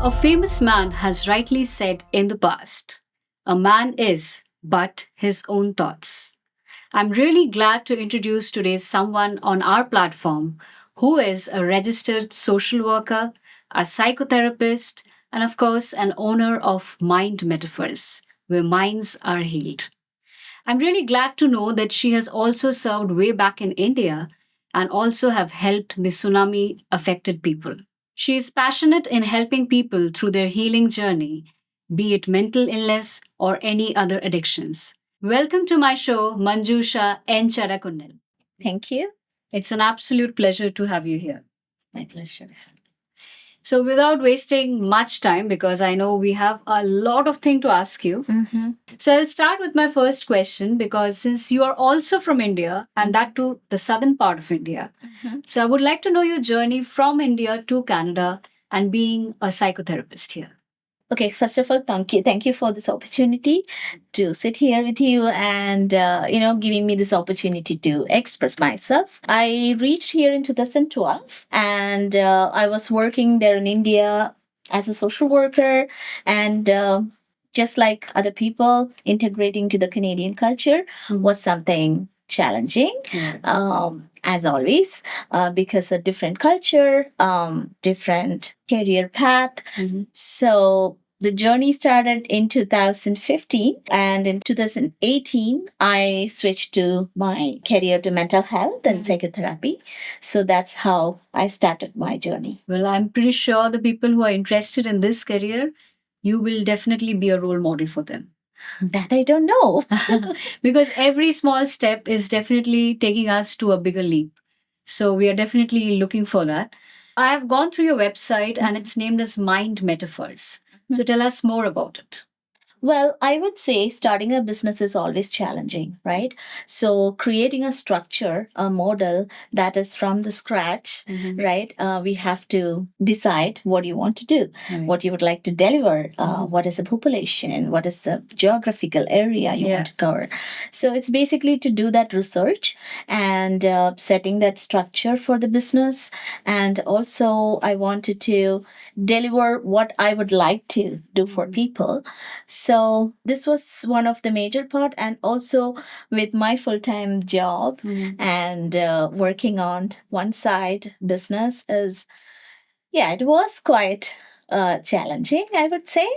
A famous man has rightly said in the past, a man is but his own thoughts. I'm really glad to introduce today someone on our platform who is a registered social worker, a psychotherapist, and of course, an owner of Mind Metaphors, where minds are healed. I'm really glad to know that she has also served way back in India and also have helped the tsunami affected people. She is passionate in helping people through their healing journey, be it mental illness or any other addictions. Welcome to my show, Manjusha Encharakunnil. Thank you. It's an absolute pleasure to have you here. My pleasure. So, without wasting much time, because I know we have a lot of things to ask you, so I'll start with my first question because since you are also from India and that too the southern part of India, so I would like to know your journey from India to Canada and being a psychotherapist here. Okay, first of all, thank you. Thank you for this opportunity to sit here with you and, giving me this opportunity to express myself. I reached here in 2012 and I was working there in India as a social worker and just like other people, integrating to the Canadian culture was something challenging, as always, because a different culture, different career path. So the journey started in 2015, and in 2018, I switched to my career to mental health and psychotherapy. So that's how I started my journey. Well, I'm pretty sure the people who are interested in this career, you will definitely be a role model for them. That I don't know. Because every small step is definitely taking us to a bigger leap. So we are definitely looking for that. I have gone through your website and it's named as Mind Metaphors. So tell us more about it. Well, I would say starting a business is always challenging, right? So, creating a structure, a model that is from the scratch, right? We have to decide what you want to do, what you would like to deliver, what is the population, what is the geographical area you want to cover. So, it's basically to do that research and setting that structure for the business. And also, I wanted to deliver what I would like to do for people. So this was one of the major part, and also with my full-time job and working on one side business is, yeah, it was quite challenging, I would say,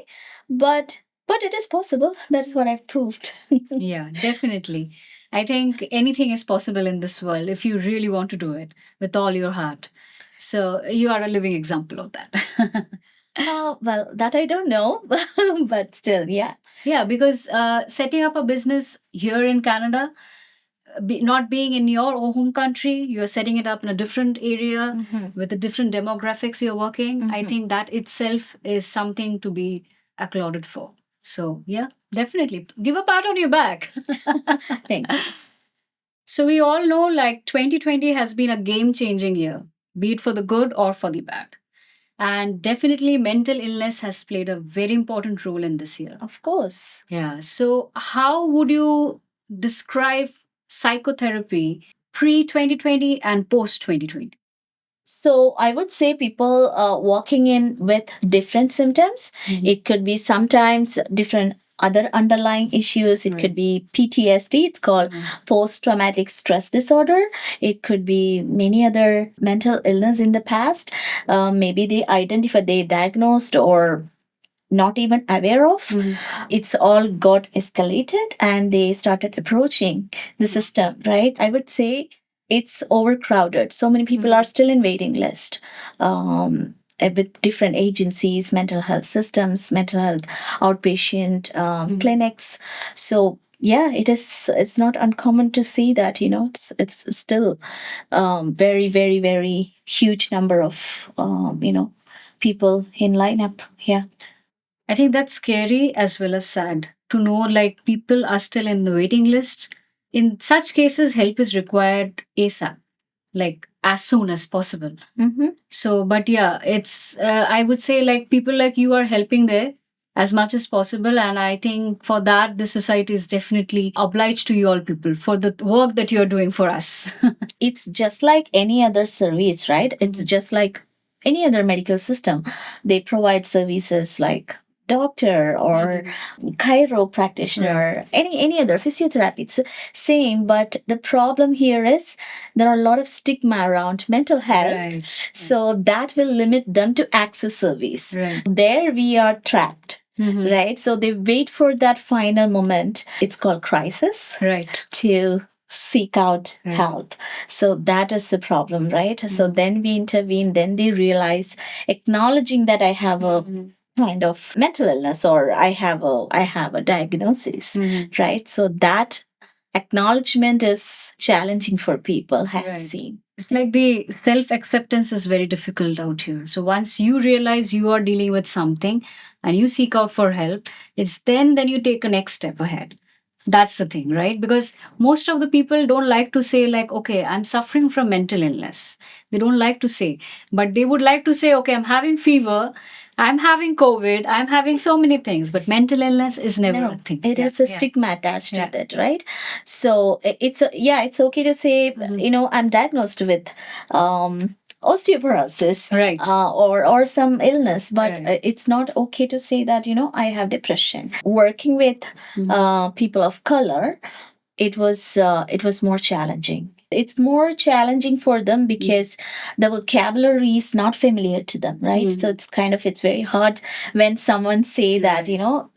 but it is possible. That's what I've proved. Yeah, definitely. I think anything is possible in this world if you really want to do it with all your heart. So you are a living example of that. Well, that I don't know, but still, yeah. Yeah, because setting up a business here in Canada, not being in your home country, you're setting it up in a different area with the different demographics you're working. I think that itself is something to be applauded for. So, yeah, definitely. Give a pat on your back. Thank you. So, we all know like 2020 has been a game changing year, be it for the good or for the bad. And definitely, mental illness has played a very important role in this year. Of course. Yeah. So, how would you describe psychotherapy pre 2020 and post 2020? So I would say people walking in with different symptoms. It could be sometimes different other underlying issues. It could be PTSD. It's called post-traumatic stress disorder. It could be many other mental illness in the past. Maybe they diagnosed or not even aware of. It's all got escalated and they started approaching the system, right? I would say it's overcrowded. So many people are still in waiting list. With different agencies, mental health systems, mental health outpatient clinics. So yeah, it's not uncommon to see that, it's still very, very, very huge number of people in lineup. Yeah. I think that's scary as well as sad to know like people are still in the waiting list. In such cases, help is required ASAP, like as soon as possible. So, but yeah, it's, I would say like people like you are helping there as much as possible. And I think for that, the society is definitely obliged to you all people for the work that you're doing for us. It's just like any other service, right? It's just like any other medical system, they provide services like doctor or chiro practitioner, any other physiotherapy. It's same, but the problem here is there are a lot of stigma around mental health. Right. So that will limit them to access service. Right. There we are trapped. Right. So they wait for that final moment. It's called crisis. Right. To seek out help. So that is the problem, right? So then we intervene, then they realize, acknowledging that I have a kind of mental illness or I have a diagnosis, right? So that acknowledgement is challenging for people, I have seen. It's like the self acceptance is very difficult out here. So once you realize you are dealing with something and you seek out for help, it's then you take a next step ahead. That's the thing, right? Because most of the people don't like to say, like, okay, I'm suffering from mental illness. They don't like to say, but they would like to say, okay, I'm having fever, I'm having COVID, I'm having so many things, but mental illness is never a thing. It is a stigma attached with it, right? So it's okay to say, I'm diagnosed with osteoporosis, Right. or some illness, but it's not okay to say that I have depression. Working with people of color, it was more challenging. It's more challenging for them because the vocabulary is not familiar to them, right? So it's very hard when someone say that,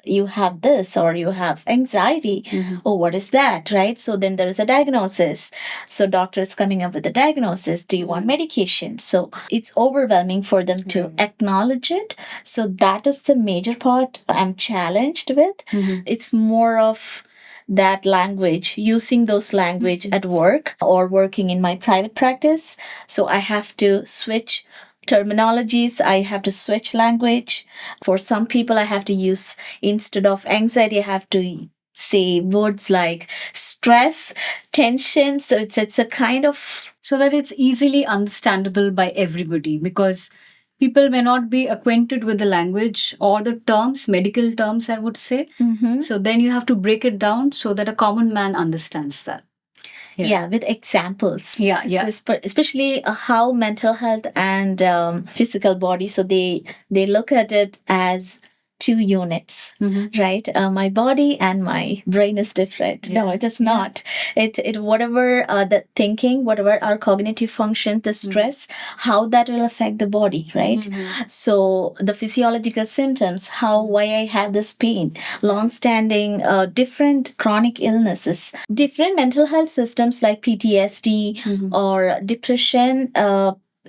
you have this or you have anxiety. Oh, what is that, right? So then there is a diagnosis. So doctor is coming up with a diagnosis. Do you want medication? So it's overwhelming for them to acknowledge it. So that is the major part I'm challenged with. It's more of that language, using those language at work or working in my private practice. So I have to switch terminologies, I have to switch language. For some people, I have to use, instead of anxiety, I have to say words like stress, tension. So it's a kind of, so that it's easily understandable by everybody, because people may not be acquainted with the language or the terms, medical terms, I would say. So then you have to break it down so that a common man understands that. Yeah, with examples. Yeah. So especially how mental health and physical body, so they look at it as two units, right? My body and my brain is different. No, it is not. It whatever the thinking, whatever our cognitive function, the stress, how that will affect the body, right? So the physiological symptoms, why I have this pain, long-standing, different chronic illnesses, different mental health systems like PTSD or depression.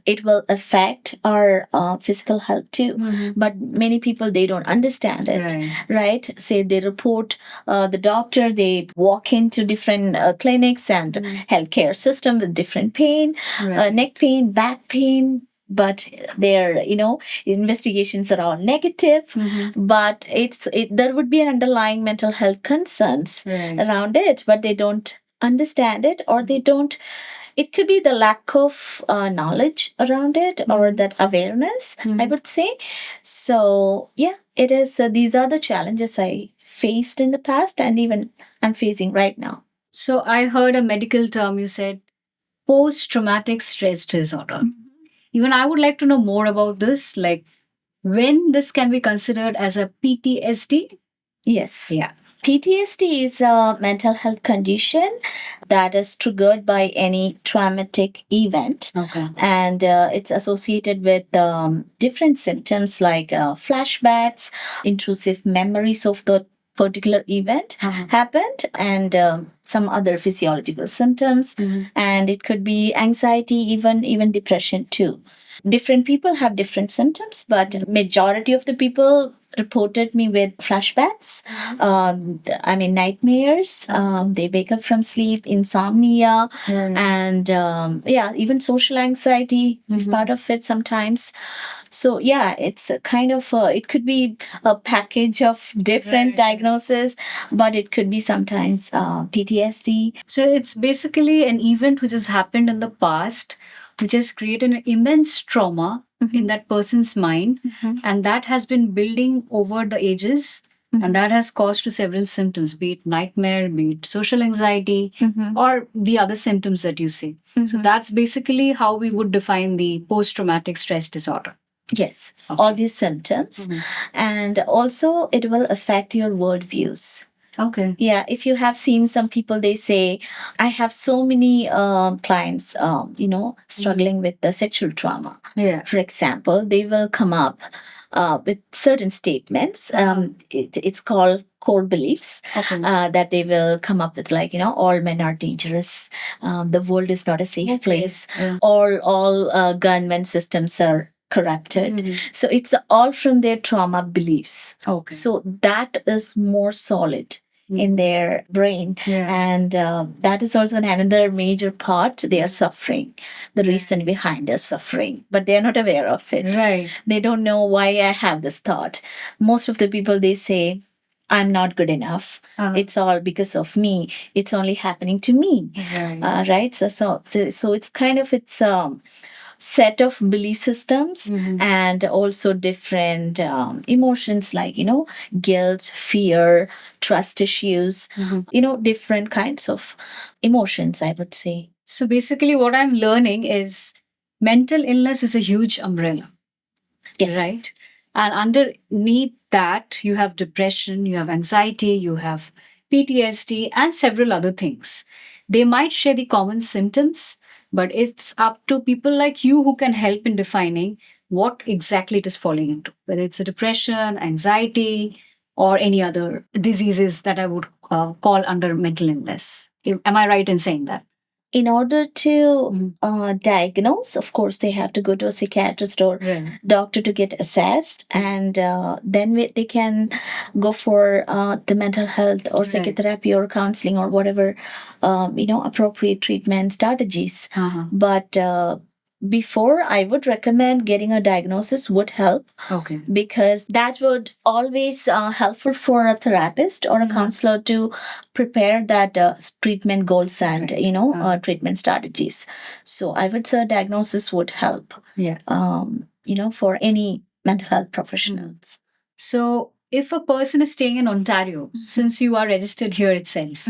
It will affect our physical health too. But many people, they don't understand it, right? Say they report the doctor, they walk into different clinics and healthcare system with different pain, neck pain, back pain, but their investigations are all negative. But there would be an underlying mental health concerns around it, but they don't understand it, or they don't. It could be the lack of knowledge around it, or that awareness, I would say. So yeah, it is. These are the challenges I faced in the past, and even I'm facing right now. So I heard a medical term, you said post-traumatic stress disorder. Even I would like to know more about this, like when this can be considered as a PTSD. Yes. Yeah. PTSD is a mental health condition that is triggered by any traumatic event. Okay. And it's associated with different symptoms like flashbacks, intrusive memories of the particular event happened, and some other physiological symptoms. And it could be anxiety, even depression too. Different people have different symptoms, but majority of the people reported me with flashbacks, nightmares. They wake up from sleep, insomnia, and even social anxiety is part of it sometimes. So yeah, it's a kind of it could be a package of different diagnoses, but it could be sometimes PTSD. So it's basically an event which has happened in the past, which has created an immense trauma in that person's mind, and that has been building over the ages, and that has caused to several symptoms, be it nightmare, be it social anxiety, or the other symptoms that you say. So that's basically how we would define the post-traumatic stress disorder. Yes, all these symptoms. And also, it will affect your worldviews. Okay. Yeah, if you have seen some people, they say, I have so many clients, struggling with the sexual trauma. Yeah. For example, they will come up with certain statements. It's called core beliefs. Okay. That they will come up with, like, all men are dangerous. The world is not a safe place. Yeah. All government systems are corrupted. So it's all from their trauma beliefs. Okay. So that is more solid in their brain. Yeah. And that is also another major part. They are suffering, the reason behind their suffering, but they're not aware of it. Right. They don't know why I have this thought. Most of the people, they say, I'm not good enough. It's all because of me. It's only happening to me. Right. Right. So it's kind of set of belief systems, and also different emotions, like guilt, fear, trust issues, different kinds of emotions, I would say. So basically, what I'm learning is mental illness is a huge umbrella. Yes. Right? And underneath that, you have depression, you have anxiety, you have PTSD, and several other things. They might share the common symptoms, but it's up to people like you who can help in defining what exactly it is falling into, whether it's a depression, anxiety, or any other diseases that I would call under mental illness. Am I right in saying that? In order to diagnose, of course, they have to go to a psychiatrist or doctor to get assessed, and then they can go for the mental health or psychotherapy or counseling or whatever, appropriate treatment strategies. But before, I would recommend getting a diagnosis would help. Okay. Because that would always helpful for a therapist or a counselor to prepare that treatment goals and treatment strategies. So I would say diagnosis would help. Yeah. For any mental health professionals. So if a person is staying in Ontario, since you are registered here itself,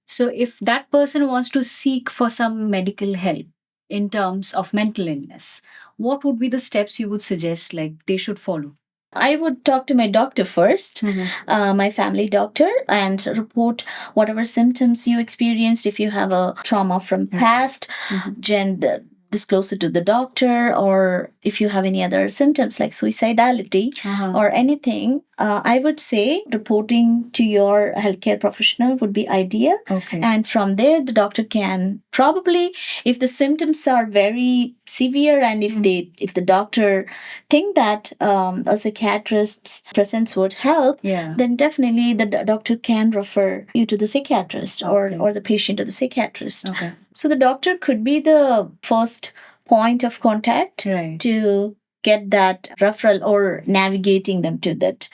so if that person wants to seek for some medical help in terms of mental illness, what would be the steps you would suggest like they should follow? I would talk to my doctor first, my family doctor, and report whatever symptoms you experienced. If you have a trauma from past, disclose it to the doctor, or if you have any other symptoms like suicidality or anything, I would say reporting to your healthcare professional would be ideal. Okay. And from there, the doctor can probably, if the symptoms are very severe, and if the doctor think that a psychiatrist's presence would help, then definitely the doctor can refer you to the psychiatrist or the patient to the psychiatrist. Okay. So the doctor could be the first point of contact to get that referral or navigating them to that,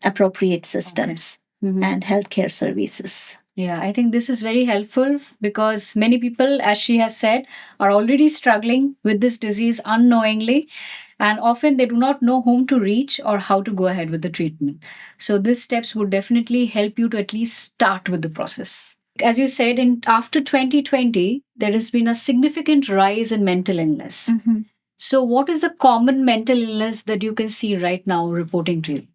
appropriate systems and healthcare services. Yeah, I think this is very helpful because many people, as she has said, are already struggling with this disease unknowingly. And often they do not know whom to reach or how to go ahead with the treatment. So these steps would definitely help you to at least start with the process. As you said, after 2020, there has been a significant rise in mental illness. So what is the common mental illness that you can see right now reporting to you?